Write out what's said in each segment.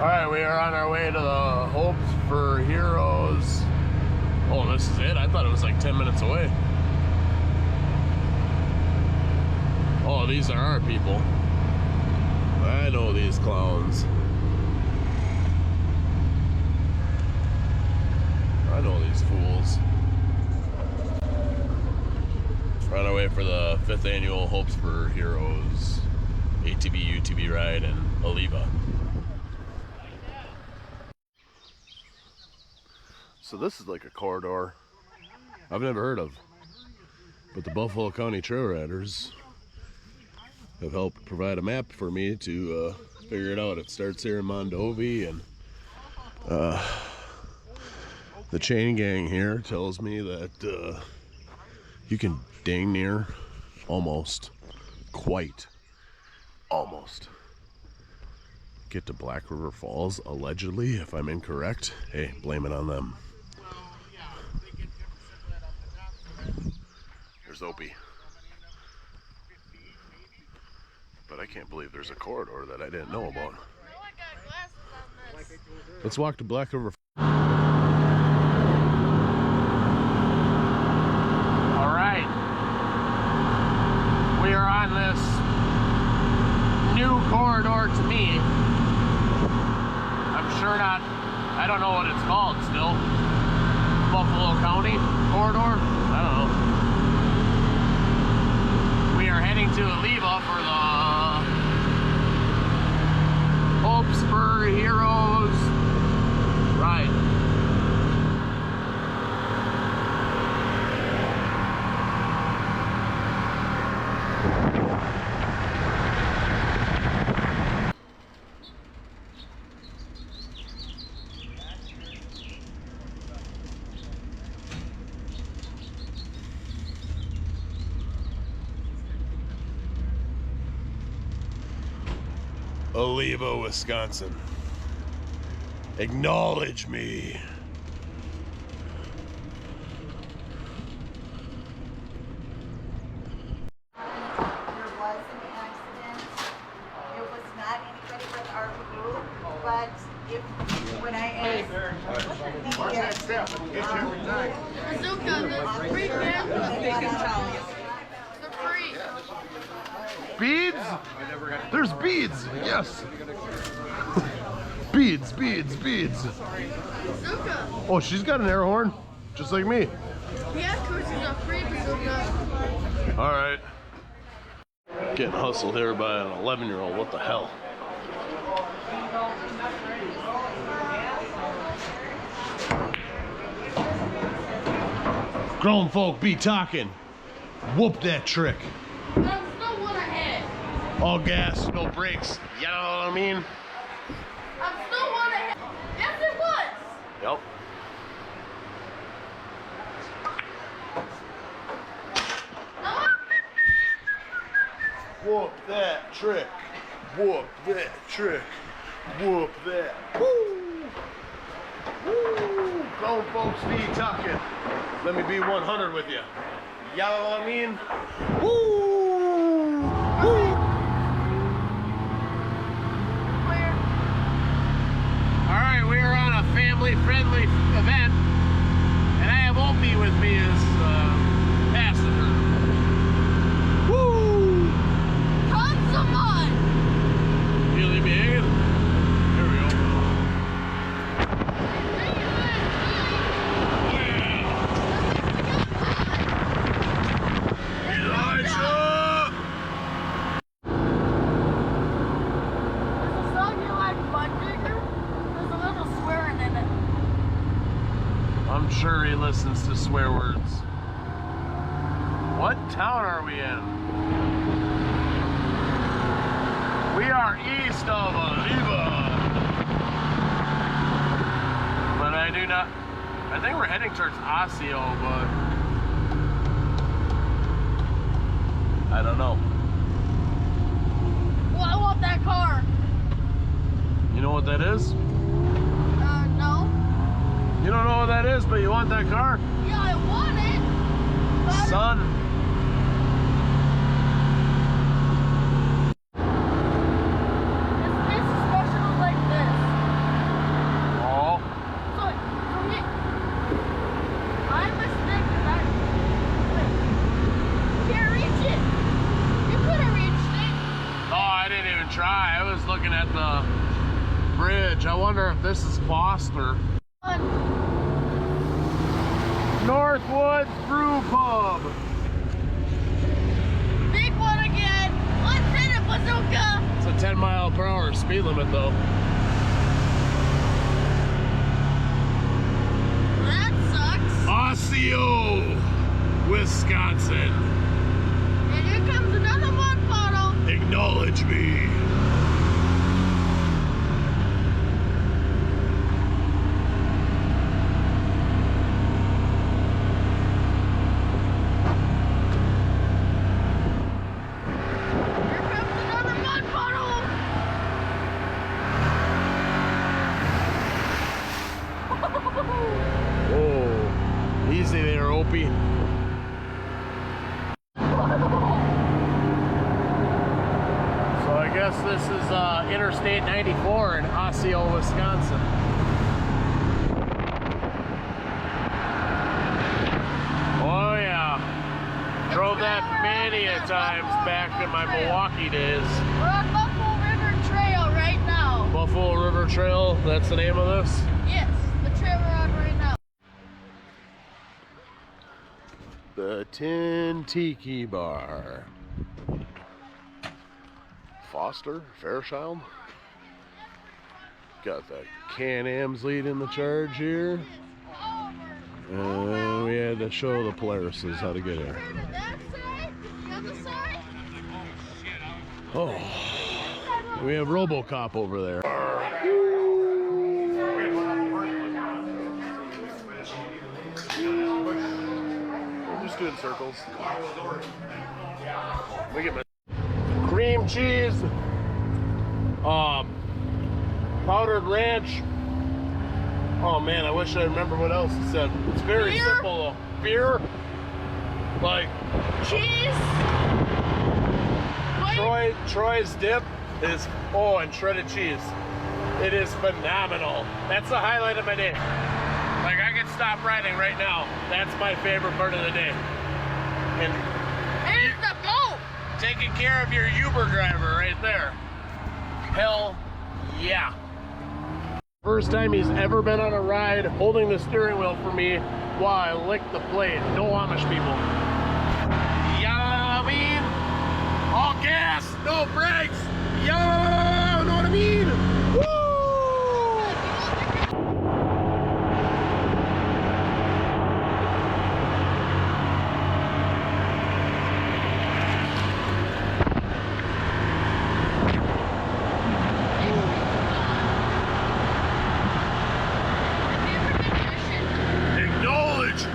Alright, we are on our way to the Hopes for Heroes. Oh, this is it? I thought it was like 10 minutes away. Oh, these are our people. I know these clowns. I know these fools. We're on our way for the 5th annual Hopes for Heroes ATV, UTV Ride in Eleva. So this is like a corridor I've never heard of, but the Buffalo County Trail Riders have helped provide a map for me to figure it out. It starts here in Mondovi, and the chain gang here tells me that you can dang near almost get to Black River Falls, allegedly. If I'm incorrect, hey, blame it on them. There's Opie. But I can't believe there's a corridor that I didn't know about. Let's walk to Black River. Alright. We are on this new corridor to me. I'm sure not, I don't know what it's called still. Buffalo County corridor? I don't know. We are heading to Eleva for the Hopes for Heroes ride. Eleva, Wisconsin. Acknowledge me. There was an accident. It was not anybody with our group, but when I asked Bazooka, the free campers they can tell you. They're free. Beads? There's beads, yes. Beads. Bazooka. Oh, she's got an air horn, just like me. Yeah, Coach is a free bazooka. All right. Getting hustled here by an 11-year-old, what the hell? Grown folk be talking. Whoop that trick. That's not what I had. All gas, no brakes. You know what I mean? I'm still what I had. Yes, it was. Yep. Whoop that trick. Whoop that trick. Whoop that. Woo! Woo! Grown folks be talking. Let me be 100 with you. You know what I mean? Woo! Woo! Alright, we are on a family-friendly event, and I have Opie with me as passenger. Woo! Tons of mud. You leave me hanging? Here we go. I'm sure he listens to swear words. What town are we in? We are east of Eleva. But I do not, I think we're heading towards Osseo, but I don't know. Well, I want that car. You know what that is? No. You don't know what that is, but you want that car? Yeah, I want it. But Son. It's special like this. try. I was looking at the bridge. I wonder if this is Foster. Northwoods Brew Pub. Big one again. Let's hit it, Bazooka. It's a 10-mile-per-hour speed limit, though. That sucks. Osseo, Wisconsin. And here comes another mud puddle. Acknowledge me. Here comes another mud puddle. Oh, easy there, Opie. So I guess this is Interstate 94 in Osseo, Wisconsin. Oh yeah, drove that many a times back in my Milwaukee days. We're on Buffalo River Trail right now. Buffalo River Trail, that's the name of this? Yes, the trail we're on right now. The Tiki Bar. Foster, Fairchild. Got the Can-Ams leading the charge here. And we had to show the Polarises how to get here. That side? The other side? Oh, we have RoboCop over there. We're just doing circles. Look at my cream cheese, powdered ranch. Oh man, I wish I remember what else it said. It's very Beer? simple though. Beer, like Cheese? Troy's dip is, oh, and shredded cheese. It is phenomenal. That's the highlight of my day. Like I could stop riding right now. That's my favorite part of the day. And Here's the boat. taking care of your Uber driver right there. Hell yeah. First time he's ever been on a ride holding the steering wheel for me while I lick the plate. No Amish people. Yeah, I mean? All gas, no brakes. Yeah, know what I mean? Woo! Acknowledge me.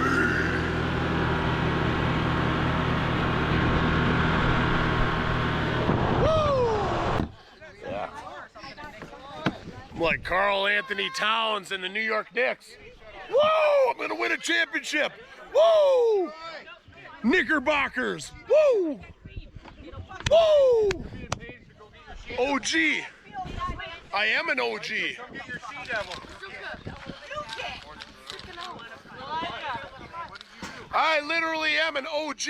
I'm like Carl Anthony Towns and the New York Knicks. Whoa! I'm gonna win a championship. Whoa! Knickerbockers. Whoa! Whoa! OG. I am an OG. I literally am an OG.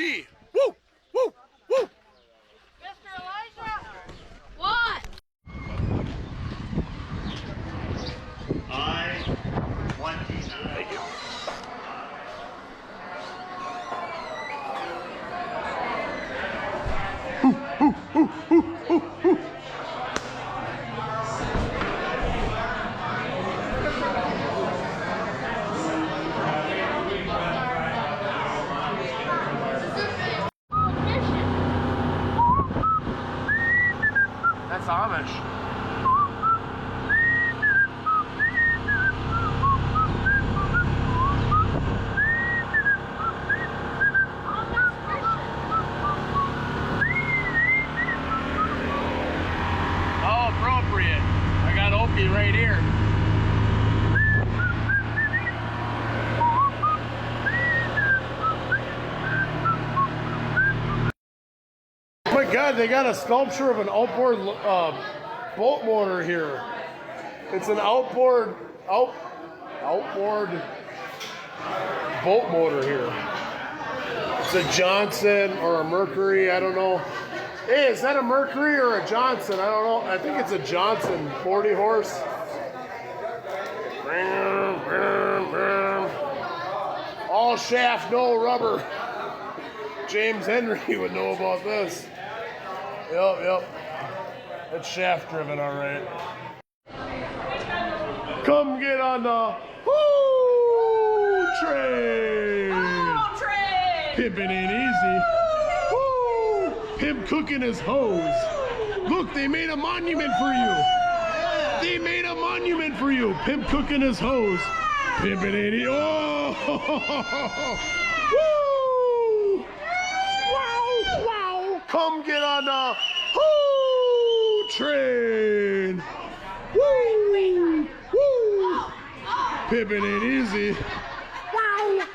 Woo! Woo! Woo! Mr. Elijah? What? Thank you. That's Amish. How appropriate. I got Opie right here. Oh my God, they got a sculpture of an outboard boat motor here. It's an outboard boat motor here. It's a Johnson or a Mercury, I don't know. Hey, is that a Mercury or a Johnson? I don't know. I think it's a Johnson 40 horse. All shaft, no rubber. James Henry would know about this. Yep. It's shaft driven, all right. Come get on the woo train. Oh, train. Pimpin' ain't easy. Woo! Pimp cooking his hose. Look, they made a monument for you. They made a monument for you. Pimp cooking his hose. Pimpin' ain't easy. Oh! Woo! Wow! Come get on the woo train. Woo! Pimpin' ain't easy. Wow!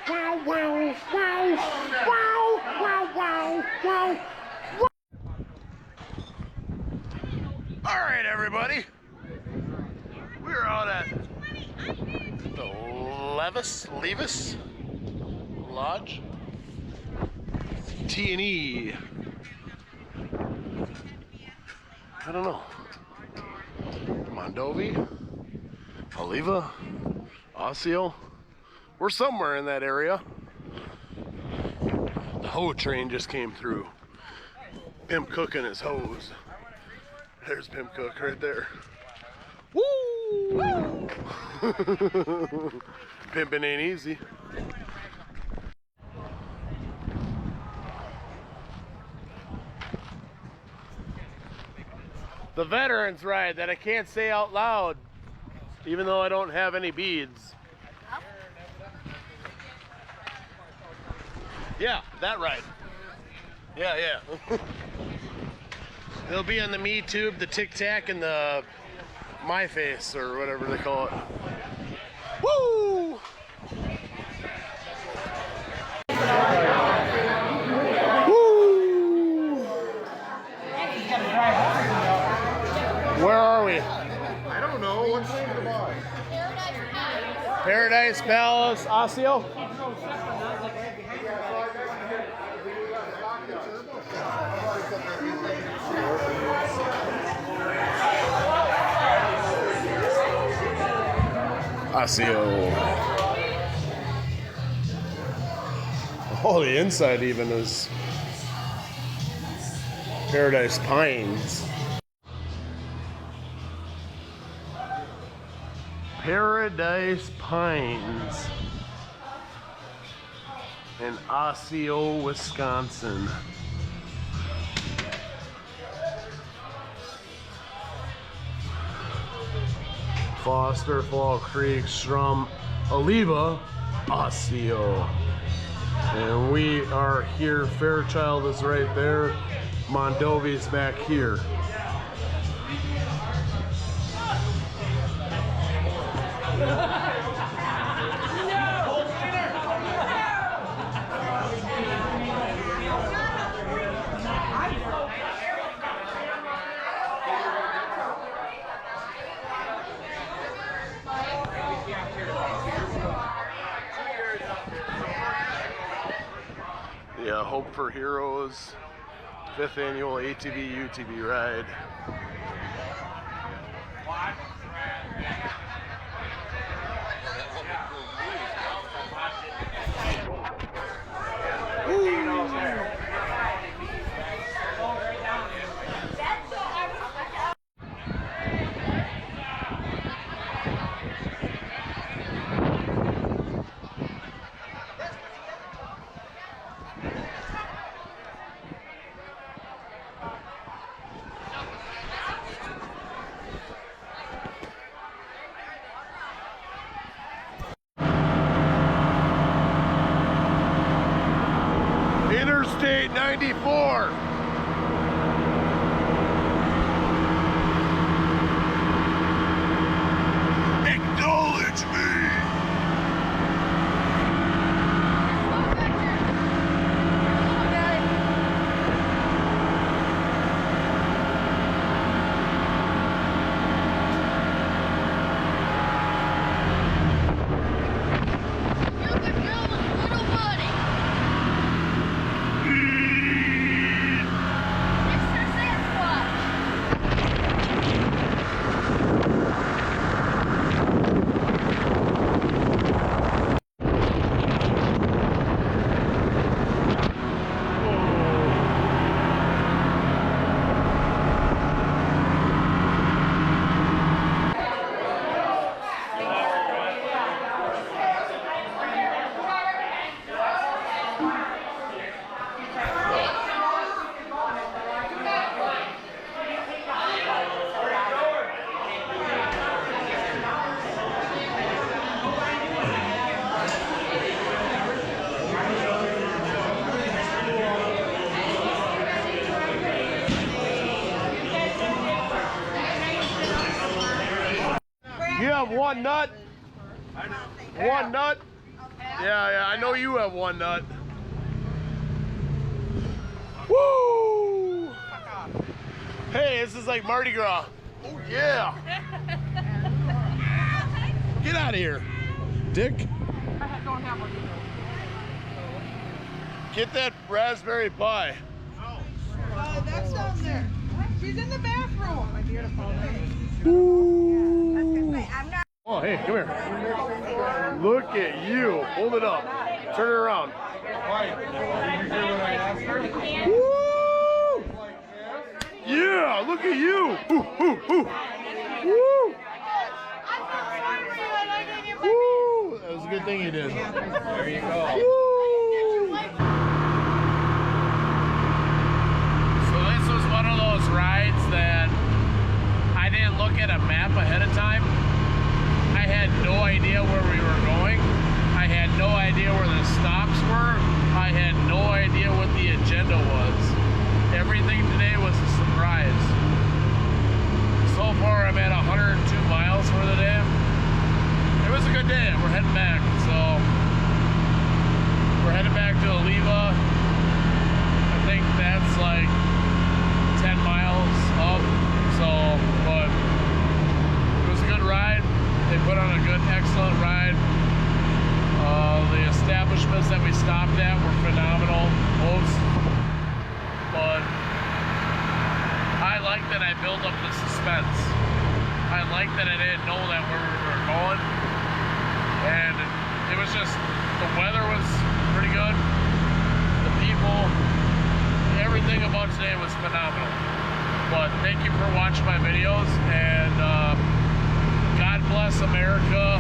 All right, everybody. We're out at the Levis Lodge. T&E. I don't know. Mondovi, Eleva, Osseo. We're somewhere in that area. The hoe train just came through. Pimp cooking his hose. There's Pimp Cook right there. Woo! Pimpin' ain't easy. The veterans ride that I can't say out loud, even though I don't have any beads. Yeah, that ride. Yeah. They'll be on the Me Tube, the Tic Tac, and the My Face, or whatever they call it. Woo! Woo! Where are we? I don't know. What's the name of the bar? Paradise Palace, Osseo? Osseo. Oh, the inside even is Paradise Pines. Paradise Pines in Osseo, Wisconsin. Foster, Fall Creek, Strum, Eleva, Osseo. And we are here. Fairchild is right there. Mondovi's back here. Yeah, Hope for Heroes, 5th annual ATV UTV Ride. Interstate 94. Acknowledge me. You're the girl, little buddy. have one nut? One nut? Yeah, I know you have one nut. Woo! Hey, this is like Mardi Gras. Oh yeah! Get out of here, Dick. Get that raspberry pie. That's down there. She's in the bathroom. My beautiful. Oh, hey, come here. Look at you. Hold it up. Turn it around. Woo! Yeah, look at you. Ooh, ooh, ooh. Woo! Woo! That was a good thing you did. There you go. Woo! So this was one of those rides that I didn't look at a map ahead of time. I had no idea where we were going. I had no idea where the stops were. I had no idea what the agenda was. Everything today was a surprise. So far I'm at 102 miles for the day. It was a good day. We're heading back. So we're heading back to Eleva. I think that's like 10 miles up. So, but it was a good ride. They put on a good, excellent ride. The establishments that we stopped at were phenomenal. Most, but I like that I built up the suspense. I like that I didn't know that where we were going, and it was just, the weather was pretty good. The people, everything about today was phenomenal. But thank you for watching my videos, and God bless America.